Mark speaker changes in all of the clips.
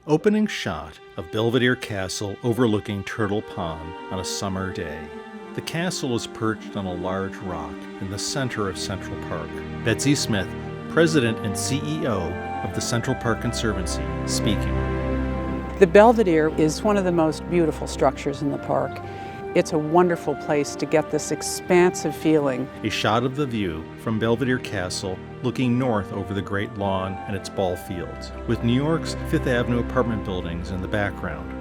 Speaker 1: Opening shot of Belvedere Castle overlooking Turtle Pond on a summer day. The castle is perched on a large rock in the center of Central Park. Betsy Smith, President and CEO of the Central Park Conservancy, speaking.
Speaker 2: The Belvedere is one of the most beautiful structures in the park. It's a wonderful place to get this expansive feeling.
Speaker 1: A shot of the view from Belvedere Castle looking north over the Great Lawn and its ball fields, with New York's Fifth Avenue apartment buildings in the background.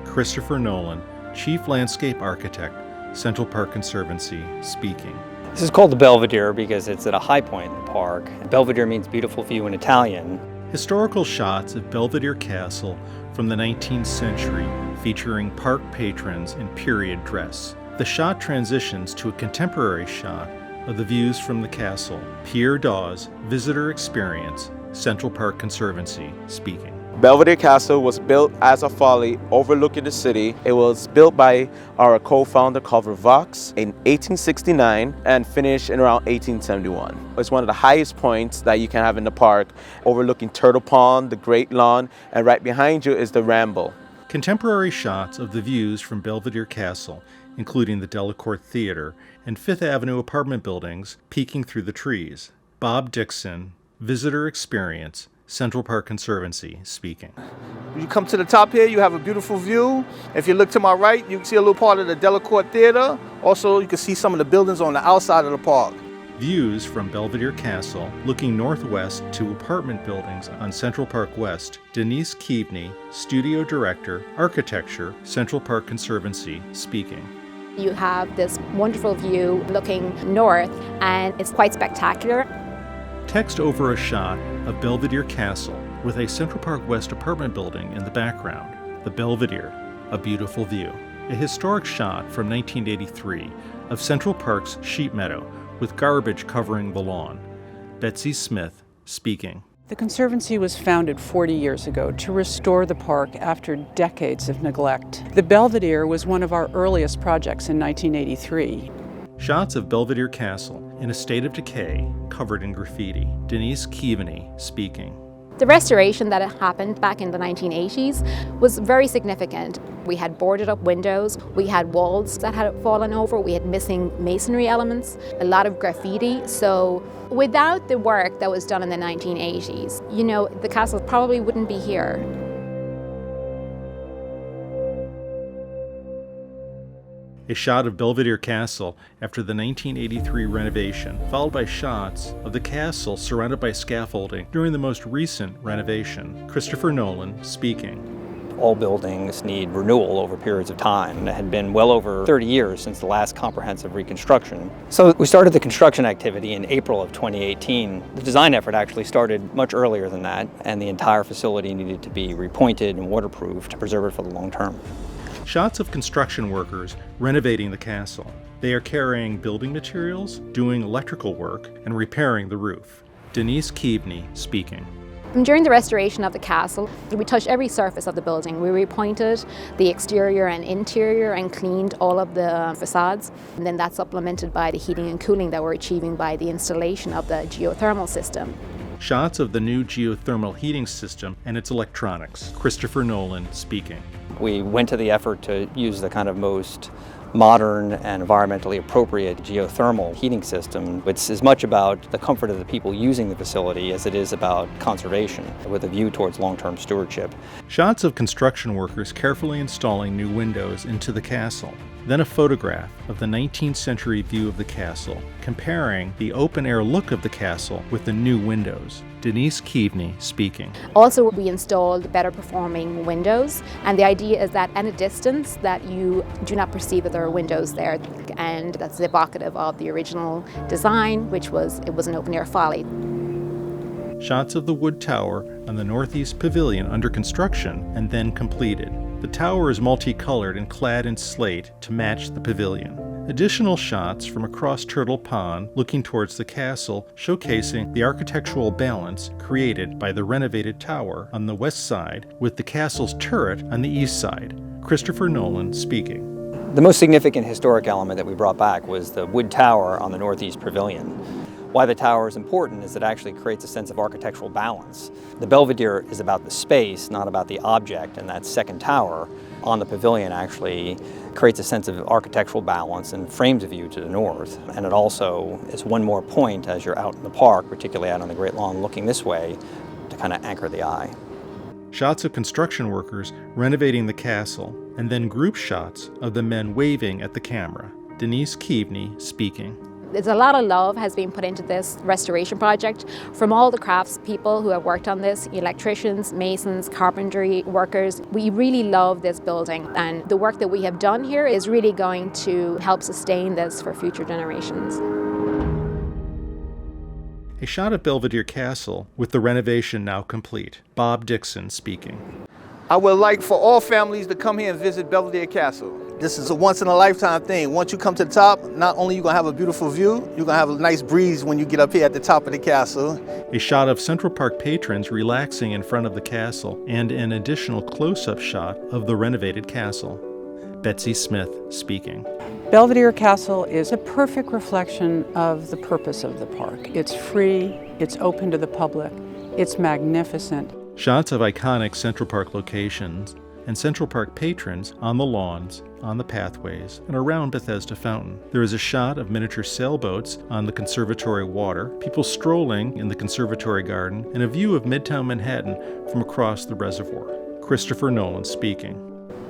Speaker 1: Christopher Nolan, Chief Landscape Architect, Central Park Conservancy, speaking.
Speaker 3: This is called the Belvedere because it's at a high point in the park. Belvedere means beautiful view in Italian.
Speaker 1: Historical shots of Belvedere Castle from the 19th century featuring park patrons in period dress. The shot transitions to a contemporary shot of the views from the castle. Pierre Dawes, Visitor Experience, Central Park Conservancy, speaking.
Speaker 4: Belvedere Castle was built as a folly overlooking the city. It was built by our co-founder Culver Vox in 1869 and finished in around 1871. It's one of the highest points that you can have in the park, overlooking Turtle Pond, the Great Lawn, and right behind you is the Ramble.
Speaker 1: Contemporary shots of the views from Belvedere Castle, including the Delacorte Theater and Fifth Avenue apartment buildings peeking through the trees. Bob Dixon, Visitor Experience, Central Park Conservancy, speaking.
Speaker 5: When you come to the top here, you have a beautiful view. If you look to my right, you can see a little part of the Delacorte Theater. Also, you can see some of the buildings on the outside of the park.
Speaker 1: Views from Belvedere Castle looking northwest to apartment buildings on Central Park West. Denise Keaveney, Studio Director, Architecture, Central Park Conservancy, speaking.
Speaker 6: You have this wonderful view looking north, and it's quite spectacular.
Speaker 1: Text over a shot of Belvedere Castle with a Central Park West apartment building in the background. The Belvedere, a beautiful view. A historic shot from 1983 of Central Park's sheep meadow with garbage covering the lawn. Betsy Smith, speaking.
Speaker 2: The Conservancy was founded 40 years ago to restore the park after decades of neglect. The Belvedere was one of our earliest projects in 1983.
Speaker 1: Shots of Belvedere Castle in a state of decay, covered in graffiti. Denise Keaveney, speaking.
Speaker 6: The restoration that happened back in the 1980s was very significant. We had boarded up windows, we had walls that had fallen over, we had missing masonry elements, a lot of graffiti. So without the work that was done in the 1980s, the castle probably wouldn't be here.
Speaker 1: A shot of Belvedere Castle after the 1983 renovation, followed by shots of the castle surrounded by scaffolding during the most recent renovation. Christopher Nolan, speaking.
Speaker 3: All buildings need renewal over periods of time. It had been well over 30 years since the last comprehensive reconstruction. So we started the construction activity in April of 2018. The design effort actually started much earlier than that, and the entire facility needed to be repointed and waterproofed to preserve it for the long term.
Speaker 1: Shots of construction workers renovating the castle. They are carrying building materials, doing electrical work, and repairing the roof. Denise Keaveney, speaking.
Speaker 6: During the restoration of the castle, we touched every surface of the building. We repointed the exterior and interior and cleaned all of the facades. And then that's supplemented by the heating and cooling that we're achieving by the installation of the geothermal system.
Speaker 1: Shots of the new geothermal heating system and its electronics. Christopher Nolan, speaking.
Speaker 3: We went to the effort to use the kind of most modern and environmentally appropriate geothermal heating system. It's as much about the comfort of the people using the facility as it is about conservation, with a view towards long-term stewardship.
Speaker 1: Shots of construction workers carefully installing new windows into the castle. Then a photograph of the 19th century view of the castle, comparing the open-air look of the castle with the new windows. Denise Keaveney, speaking.
Speaker 6: Also, we installed better performing windows, and the idea is that at a distance that you do not perceive that there are windows there, and that's evocative of the original design, which was an open-air folly.
Speaker 1: Shots of the wood tower on the northeast pavilion under construction and then completed. The tower is multicolored and clad in slate to match the pavilion. Additional shots from across Turtle Pond looking towards the castle, showcasing the architectural balance created by the renovated tower on the west side with the castle's turret on the east side. Christopher Nolan, speaking.
Speaker 3: The most significant historic element that we brought back was the wood tower on the northeast pavilion. Why the tower is important is it actually creates a sense of architectural balance. The Belvedere is about the space, not about the object, and that second tower on the pavilion actually creates a sense of architectural balance and frames a view to the north. And it also is one more point as you're out in the park, particularly out on the Great Lawn looking this way, to kind of anchor the eye.
Speaker 1: Shots of construction workers renovating the castle, and then group shots of the men waving at the camera. Denise Keaveney speaking.
Speaker 6: There's a lot of love has been put into this restoration project from all the crafts people who have worked on this, electricians, masons, carpentry workers. We really love this building, and the work that we have done here is really going to help sustain this for future generations.
Speaker 1: A shot of Belvedere Castle with the renovation now complete. Bob Dixon speaking.
Speaker 5: I would like for all families to come here and visit Belvedere Castle. This is a once-in-a-lifetime thing. Once you come to the top, not only are you going to have a beautiful view, you're going to have a nice breeze when you get up here at the top of the castle.
Speaker 1: A shot of Central Park patrons relaxing in front of the castle, and an additional close-up shot of the renovated castle. Betsy Smith speaking.
Speaker 2: Belvedere Castle is a perfect reflection of the purpose of the park. It's free, it's open to the public, it's magnificent.
Speaker 1: Shots of iconic Central Park locations and Central Park patrons on the lawns, on the pathways, and around Bethesda Fountain. There is a shot of miniature sailboats on the conservatory water, people strolling in the conservatory garden, and a view of Midtown Manhattan from across the reservoir. Christopher Nolan speaking.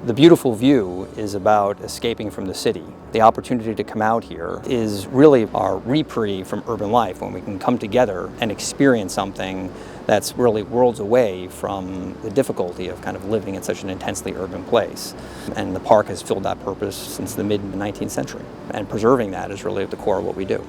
Speaker 3: The beautiful view is about escaping from the city. The opportunity to come out here is really our reprieve from urban life, when we can come together and experience something that's really worlds away from the difficulty of kind of living in such an intensely urban place. And the park has filled that purpose since the mid-19th century. And preserving that is really at the core of what we do.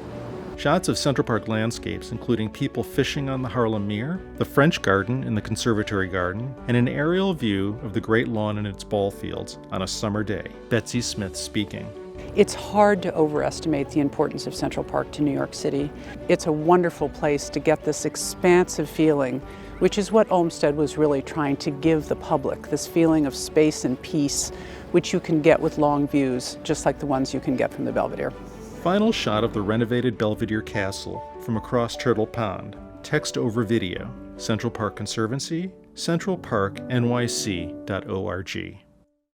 Speaker 1: Shots of Central Park landscapes, including people fishing on the Harlem Mere, the French Garden in the Conservatory Garden, and an aerial view of the Great Lawn and its ball fields on a summer day. Betsy Smith speaking.
Speaker 2: It's hard to overestimate the importance of Central Park to New York City. It's a wonderful place to get this expansive feeling, which is what Olmsted was really trying to give the public, this feeling of space and peace, which you can get with long views, just like the ones you can get from the Belvedere.
Speaker 1: Final shot of the renovated Belvedere Castle from across Turtle Pond. Text over video. Central Park Conservancy, centralparknyc.org.